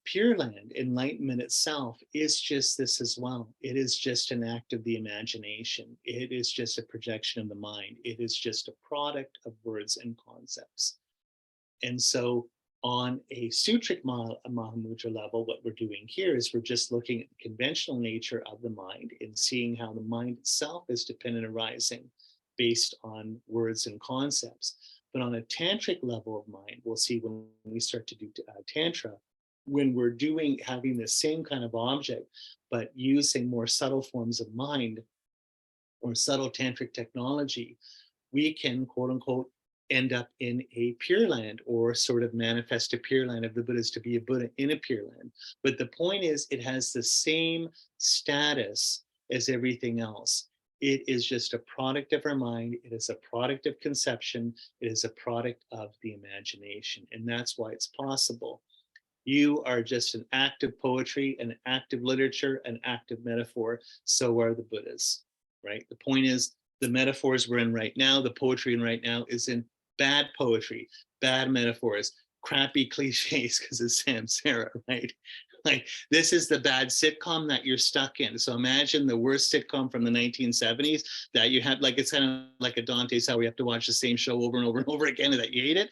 Pure Land, enlightenment itself is just this as well. It is just an act of the imagination. It is just a projection of the mind. It is just a product of words and concepts. And so on a sutric Mahamudra level, what we're doing here is we're just looking at the conventional nature of the mind and seeing how the mind itself is dependent arising based on words and concepts. But on a tantric level of mind, we'll see when we start to do tantra, when we're having the same kind of object, but using more subtle forms of mind or subtle tantric technology, we can, quote unquote, end up in a Pure Land, or sort of manifest a Pure Land of the Buddhas to be a Buddha in a Pure Land. But the point is, it has the same status as everything else. It is just a product of our mind. It is a product of conception. It is a product of the imagination. And that's why it's possible. You are just an act of poetry, an act of literature, an act of metaphor. So are the Buddhas, right? The point is, the metaphors we're in right now, the poetry in right now is in bad poetry, bad metaphors, crappy cliches because it's samsara, right? Like, this is the bad sitcom that you're stuck in. So imagine the worst sitcom from the 1970s that you had, like, it's kind of like a Dante's Hell, where you have to watch the same show over and over and over again and that you hate it.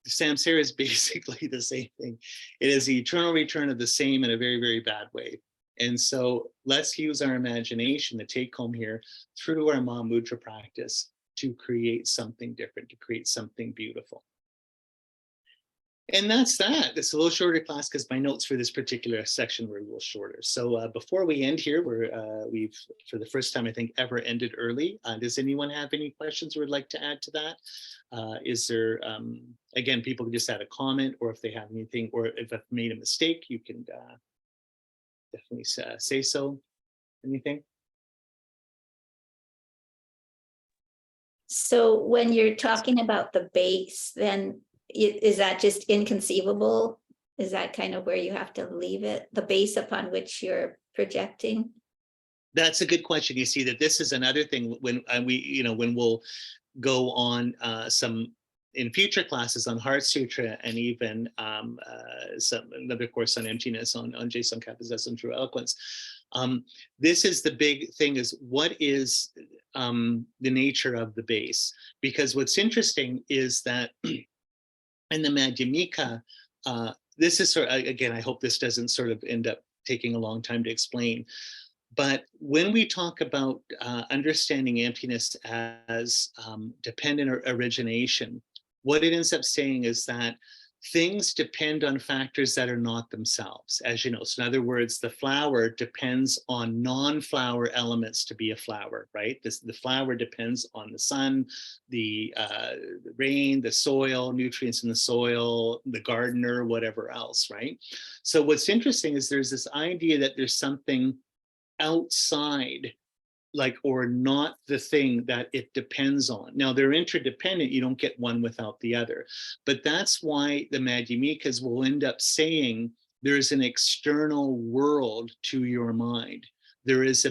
Samsara is basically the same thing. It is the eternal return of the same in a very, very bad way. And so let's use our imagination, the take home here, through our Mahamudra practice to create something different, to create something beautiful. And that's that. It's a little shorter class because my notes for this particular section were a little shorter. So before we end here, we've, for the first time, I think, ever ended early. Does anyone have any questions or would like to add to that? Is there, again, people can just add a comment, or if they have anything, or if I've made a mistake, you can definitely say so. Anything? So when you're talking about the base, then is that just inconceivable? Is that kind of where you have to leave it, the base upon which you're projecting? That's a good question. You see that this is another thing when when we'll go on some in future classes on Heart Sutra, and even another course on emptiness on Tsongkhapa's Essence True Eloquence. This is the big thing: is what is the nature of the base? Because what's interesting is that in the Madhyamika, this is sort of, again, I hope this doesn't sort of end up taking a long time to explain. But when we talk about understanding emptiness as dependent origination, what it ends up saying is that things depend on factors that are not themselves, as you know. So in other words, the flower depends on non-flower elements to be a flower, right? The flower depends on the sun, the rain, the soil, nutrients in the soil, the gardener, whatever else, right? So what's interesting is there's this idea that there's something outside, like, or not the thing that it depends on. Now they're interdependent, you don't get one without the other. But that's why the Madhyamikas will end up saying there's an external world to your mind. There is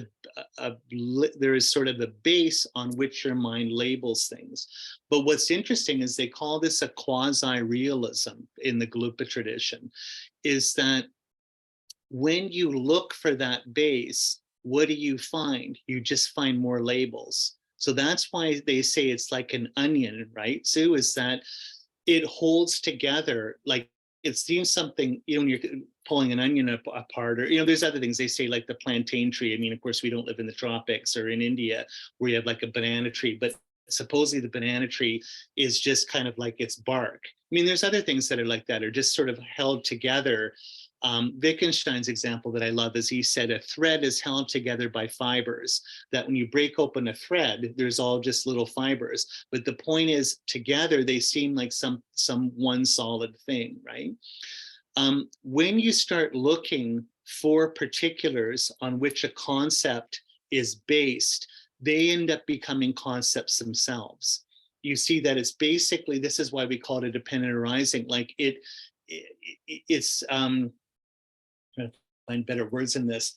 there is sort of a base on which your mind labels things. But what's interesting is they call this a quasi-realism in the Gelugpa tradition, is that when you look for that base, what do you find? You just find more labels. So that's why they say it's like an onion, right, Sue? Is that it holds together, like it seems something, when you're pulling an onion apart, or, there's other things they say, like the plantain tree. I mean, of course, we don't live in the tropics or in India where you have like a banana tree, but supposedly the banana tree is just kind of like its bark. I mean, there's other things that are like that, are just sort of held together. Wittgenstein's example that I love is he said a thread is held together by fibers, that when you break open a thread, there's all just little fibers. But the point is, together, they seem like some one solid thing, right? When you start looking for particulars on which a concept is based, they end up becoming concepts themselves. You see that it's basically, this is why we call it a dependent arising, like it's trying to find better words in this.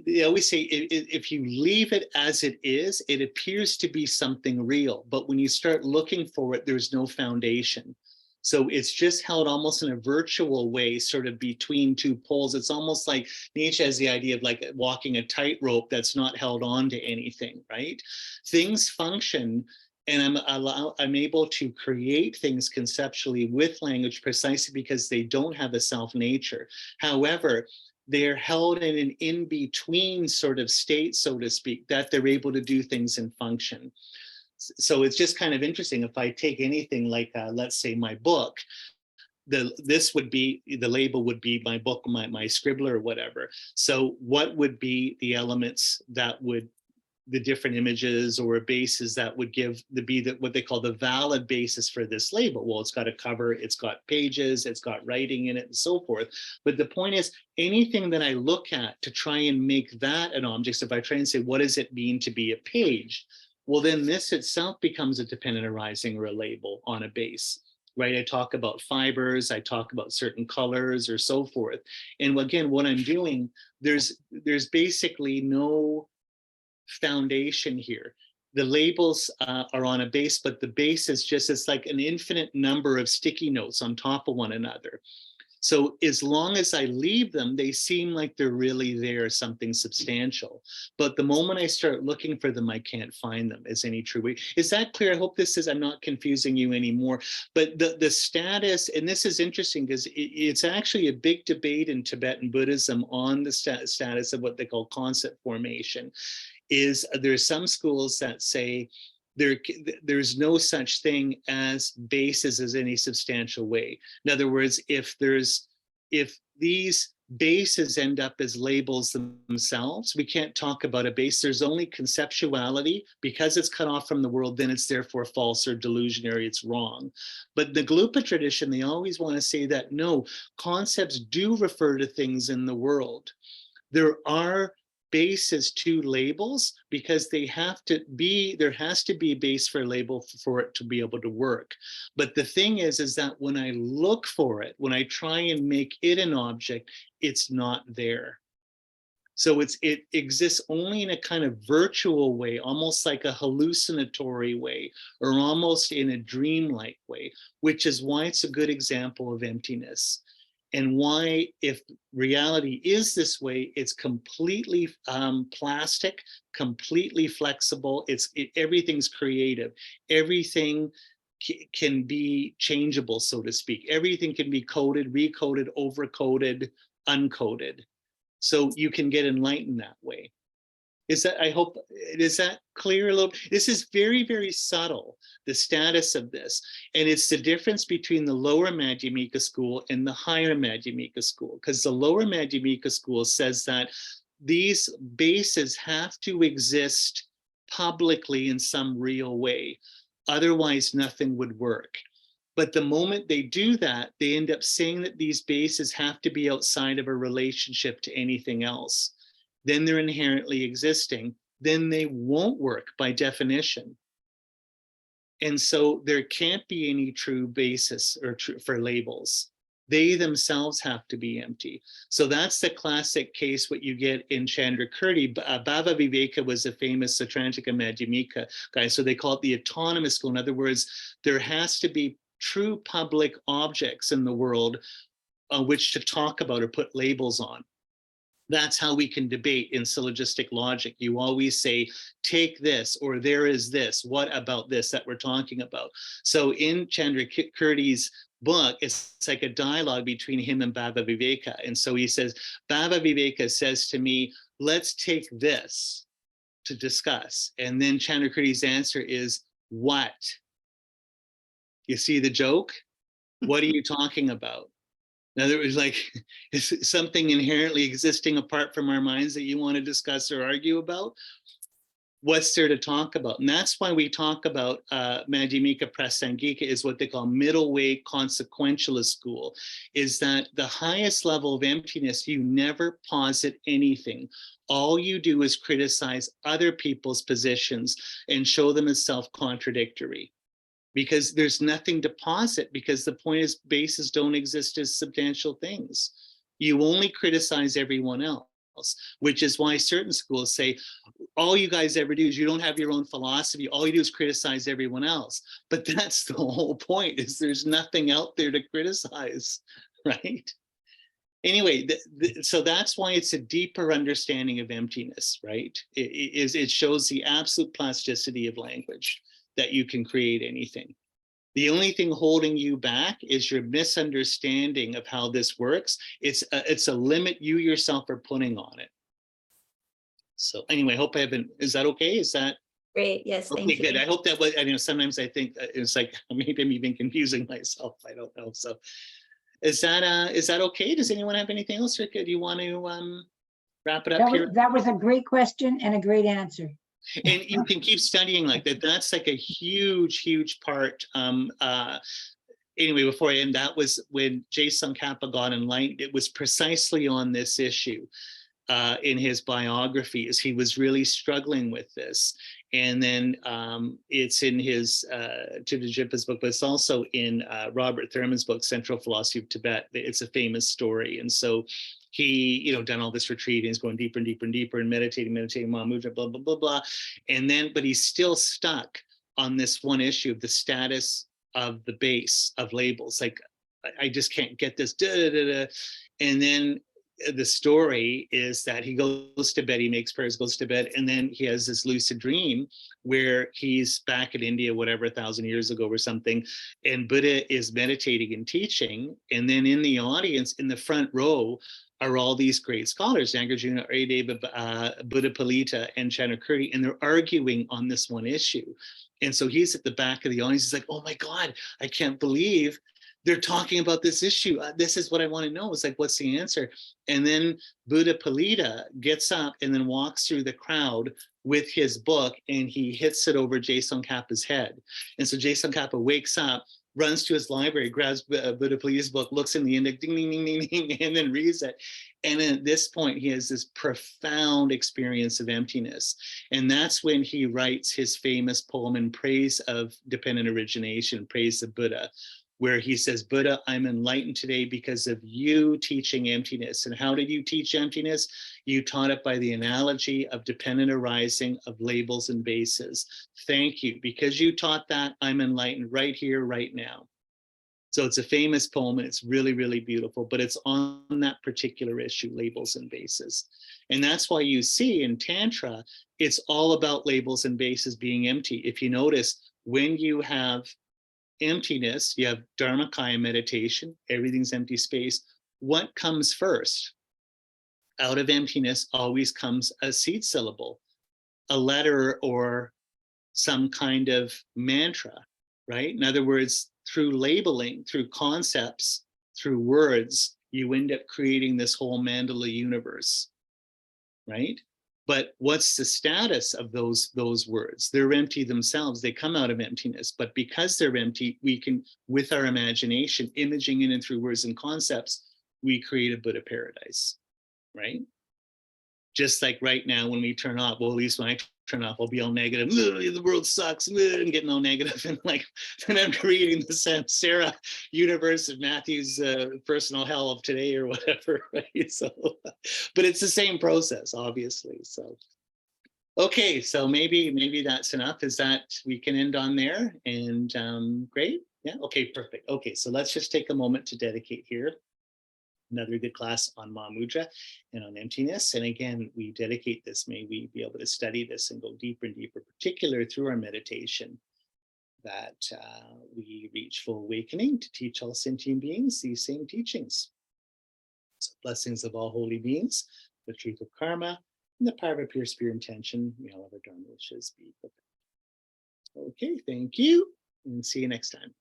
They always say if you leave it as it is, it appears to be something real. But when you start looking for it, there's no foundation. So it's just held almost in a virtual way, sort of between two poles. It's almost like Nietzsche has the idea of like walking a tightrope that's not held on to anything, right? Things function, and I'm able to create things conceptually with language precisely because they don't have a self-nature. However, they're held in an in-between sort of state, so to speak, that they're able to do things and function. So it's just kind of interesting. If I take anything like, let's say my book, this would be, the label would be my book, my scribbler or whatever. So what would be the elements that would the different images or bases that would what they call the valid basis for this label. Well, it's got a cover, it's got pages, it's got writing in it, and so forth. But the point is, anything that I look at to try and make that an object, so if I try and say, what does it mean to be a page? Well, then this itself becomes a dependent arising or a label on a base, right? I talk about fibers, I talk about certain colors or so forth. And again, what I'm doing, there's basically no foundation here. The labels are on a base, but the base is just, it's like an infinite number of sticky notes on top of one another. So as long as I leave them, they seem like they're really there, something substantial. But the moment I start looking for them, I can't find them as any true way. Is that clear? I hope I'm not confusing you anymore. But the status, and this is interesting because it's actually a big debate in Tibetan Buddhism on the status of what they call concept formation. There's some schools that say there's no such thing as bases as any substantial way. In other words, if these bases end up as labels themselves, we can't talk about a base. There's only conceptuality. Because it's cut off from the world, then it's therefore false or delusionary, it's wrong. But the Gelugpa tradition, they always want to say that no, concepts do refer to things in the world. There are bases to labels because there has to be a base for a label for it to be able to work. But the thing is that when I look for it, when I try and make it an object, it's not there. So it exists only in a kind of virtual way, almost like a hallucinatory way, or almost in a dreamlike way, which is why it's a good example of emptiness. And why, if reality is this way, it's completely plastic, completely flexible. Everything's creative. Everything can be changeable, so to speak. Everything can be coded, recoded, overcoded, uncoded. So you can get enlightened that way. Is that clear a little? This is very, very subtle, the status of this. And it's the difference between the lower Madhyamika school and the higher Madhyamika school, because the lower Madhyamika school says that these bases have to exist publicly in some real way. Otherwise, nothing would work. But the moment they do that, they end up saying that these bases have to be outside of a relationship to anything else. Then they're inherently existing, then they won't work by definition. And so there can't be any true basis for labels. They themselves have to be empty. So that's the classic case, what you get in Chandrakirti. Bhava Viveka was a famous Satrantika Madhyamika guy. So they call it the autonomous school. In other words, there has to be true public objects in the world on which to talk about or put labels on. That's how we can debate in syllogistic logic. You always say, take this, or there is this, what about this that we're talking about? So in Chandrakirti's book, it's like a dialogue between him and Bhava Viveka. And so he says, Bhava Viveka says to me, let's take this to discuss. And then Chandrakirti's answer is, what? You see the joke? What are you talking about? In other words, like, is something inherently existing apart from our minds that you want to discuss or argue about? What's there to talk about? And that's why we talk about Madhyamika Prasangika is what they call middle way consequentialist school, is that the highest level of emptiness, you never posit anything. All you do is criticize other people's positions and show them as self-contradictory. Because there's nothing to posit, because the point is bases don't exist as substantial things. You only criticize everyone else, which is why certain schools say, all you guys ever do is you don't have your own philosophy. All you do is criticize everyone else. But that's the whole point, is there's nothing out there to criticize, right? Anyway, so that's why it's a deeper understanding of emptiness, right? It shows the absolute plasticity of language, that you can create anything. The only thing holding you back is your misunderstanding of how this works. It's a limit you yourself are putting on it. So anyway, I hope I haven't, is that okay? Is that? Great, yes, Okay, thank you. good. I hope that was, sometimes I think it's like, maybe I'm even confusing myself. I don't know. So is that okay? Does anyone have anything else, or do you want to wrap it up here? That was a great question and a great answer. And you can keep studying like that. That's like a huge, huge part. Anyway, before I end, that was when Tsongkhapa got enlightened. It was precisely on this issue in his biographies. He was really struggling with this. And then it's in his Jinpa's book, but it's also in Robert Thurman's book, Central Philosophy of Tibet. It's a famous story. And so he, done all this retreat, and he's going deeper and deeper and deeper and meditating, Mahamudra, blah, blah, blah, blah. And then, but he's still stuck on this one issue of the status of the base of labels. Like, I just can't get this. And then the story is that he goes to bed, he makes prayers, goes to bed, and then he has this lucid dream where he's back in India, whatever, 1,000 years ago or something, and Buddha is meditating and teaching. And then in the audience, in the front row, are all these great scholars, Nagarjuna, Aryadeva, Buddha Palita, and Chanakirti, and they're arguing on this one issue. And so he's at the back of the audience. He's like, oh my God, I can't believe they're talking about this issue. This is what I want to know. It's like, what's the answer? And then Buddha Palita gets up and then walks through the crowd with his book, and he hits it over Tsongkhapa's head. And so Tsongkhapa wakes up, runs to his library, grabs Buddha Palita's book, looks in the index, ding, ding, ding, ding, ding, and then reads it. And at this point, he has this profound experience of emptiness. And that's when he writes his famous poem in praise of dependent origination, praise of Buddha, where he says, Buddha, I'm enlightened today because of you teaching emptiness. And how did you teach emptiness? You taught it by the analogy of dependent arising of labels and bases. Thank you. Because you taught that, I'm enlightened right here, right now. So it's a famous poem, and it's really, really beautiful, but it's on that particular issue, labels and bases. And that's why you see in Tantra, it's all about labels and bases being empty. If you notice, when you have emptiness, you have Dharmakaya meditation, everything's empty space. What comes first? Out of emptiness always comes a seed syllable, a letter, or some kind of mantra, right? In other words, through labeling, through concepts, through words, you end up creating this whole mandala universe, right? But what's the status of those words? They're empty themselves. They come out of emptiness. But because they're empty, we can, with our imagination, imaging in and through words and concepts, we create a Buddha paradise, right? Just like right now when we turn off, well, at least when I turn off, I'll be all negative. The world sucks, and getting all negative, and like, then I'm creating the samsara universe of Matthew's personal hell of today or whatever, right? So, but it's the same process, obviously. So, okay, so maybe that's enough. Is that we can end on there? And great, yeah, okay, perfect. Okay, so let's just take a moment to dedicate here. Another good class on Mahamudra and on emptiness. And again, we dedicate this, may we be able to study this and go deeper and deeper, particularly through our meditation, that we reach full awakening to teach all sentient beings these same teachings. So blessings of all holy beings, the truth of karma, and the power of a pure spirit intention, may all of our dharma wishes be fulfilled. Okay, thank you, and see you next time.